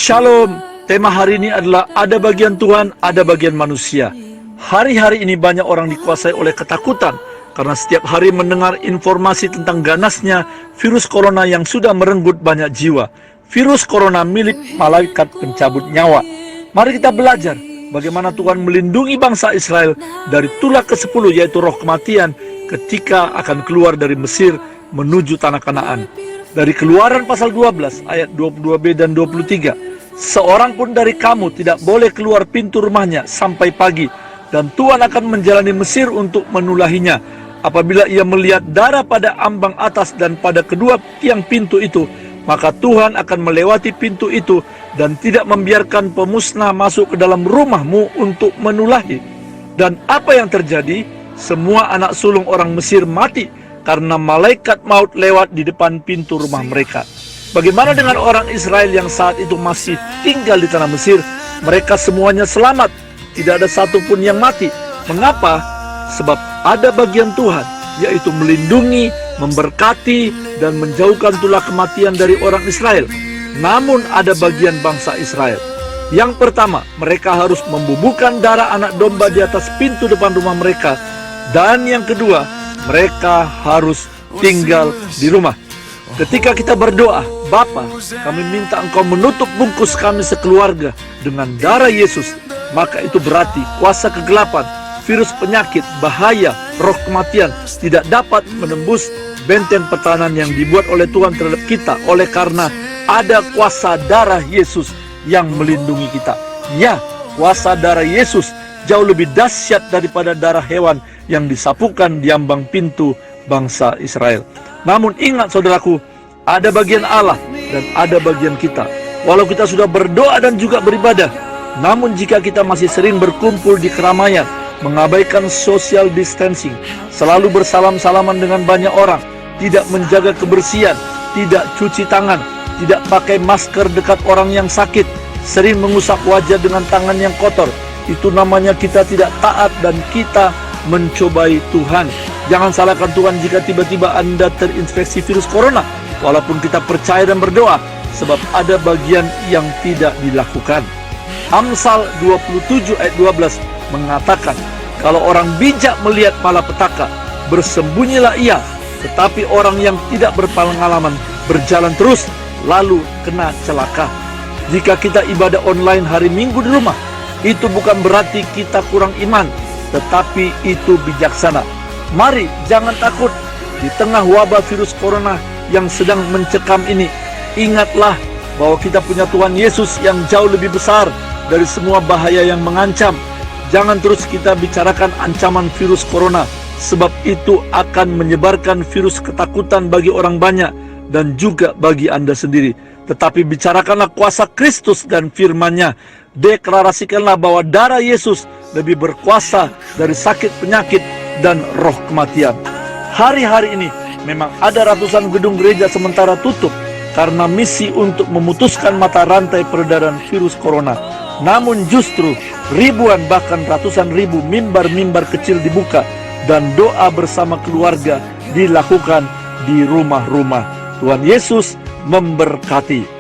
Shalom, tema hari ini adalah ada bagian Tuhan, ada bagian manusia. Hari-hari ini banyak orang dikuasai oleh ketakutan karena setiap hari mendengar informasi tentang ganasnya virus corona yang sudah merenggut banyak jiwa. Virus corona milik malaikat pencabut nyawa. Mari kita belajar bagaimana Tuhan melindungi bangsa Israel dari tulah ke-10 yaitu roh kematian ketika akan keluar dari Mesir menuju tanah Kanaan. Dari Keluaran pasal 12 ayat 22b dan 23, seorang pun dari kamu tidak boleh keluar pintu rumahnya sampai pagi, dan Tuhan akan menjalani Mesir untuk menulahinya. Apabila ia melihat darah pada ambang atas dan pada kedua tiang pintu itu, maka Tuhan akan melewati pintu itu dan tidak membiarkan pemusnah masuk ke dalam rumahmu untuk menulahi. Dan apa yang terjadi? Semua anak sulung orang Mesir mati karena malaikat maut lewat di depan pintu rumah mereka. Bagaimana dengan orang Israel yang saat itu masih tinggal di tanah Mesir? Mereka semuanya selamat, tidak ada satupun yang mati. Mengapa? Sebab ada bagian Tuhan, yaitu melindungi, memberkati, dan menjauhkan tulah kematian dari orang Israel. Namun ada bagian bangsa Israel. Yang pertama, mereka harus membubuhkan darah anak domba di atas pintu depan rumah mereka. Dan yang kedua, mereka harus tinggal di rumah. Ketika kita berdoa, Bapa, kami minta Engkau menutup bungkus kami sekeluarga dengan darah Yesus, maka itu berarti kuasa kegelapan, virus penyakit, bahaya, roh kematian tidak dapat menembus benteng pertahanan yang dibuat oleh Tuhan terhadap kita, oleh karena ada kuasa darah Yesus yang melindungi kita. Ya, kuasa darah Yesus jauh lebih dahsyat daripada darah hewan yang disapukan di ambang pintu bangsa Israel. Namun ingat saudaraku, ada bagian Allah dan ada bagian kita. Walau kita sudah berdoa dan juga beribadah, namun jika kita masih sering berkumpul di keramaian, mengabaikan social distancing, selalu bersalam-salaman dengan banyak orang, tidak menjaga kebersihan, tidak cuci tangan, tidak pakai masker dekat orang yang sakit, sering mengusap wajah dengan tangan yang kotor, itu namanya kita tidak taat dan kita mencobai Tuhan. Jangan salahkan Tuhan jika tiba-tiba Anda terinfeksi virus corona, walaupun kita percaya dan berdoa, sebab ada bagian yang tidak dilakukan. Amsal 27 ayat 12 mengatakan, kalau orang bijak melihat malapetaka, bersembunyilah ia, tetapi orang yang tidak berpengalaman berjalan terus, lalu kena celaka. Jika kita ibadah online hari Minggu di rumah, itu bukan berarti kita kurang iman, tetapi itu bijaksana. Mari jangan takut di tengah wabah virus corona yang sedang mencekam ini. Ingatlah bahwa kita punya Tuhan Yesus yang jauh lebih besar dari semua bahaya yang mengancam. Jangan terus kita bicarakan ancaman virus corona, sebab itu akan menyebarkan virus ketakutan bagi orang banyak dan juga bagi Anda sendiri. Tetapi bicarakanlah kuasa Kristus dan firman-Nya. Deklarasikanlah bahwa darah Yesus lebih berkuasa dari sakit penyakit dan roh kematian. Hari-hari ini memang ada ratusan gedung gereja sementara tutup karena misi untuk memutuskan mata rantai peredaran virus corona. Namun justru ribuan bahkan ratusan ribu mimbar-mimbar kecil dibuka dan doa bersama keluarga dilakukan di rumah-rumah. Tuhan Yesus memberkati.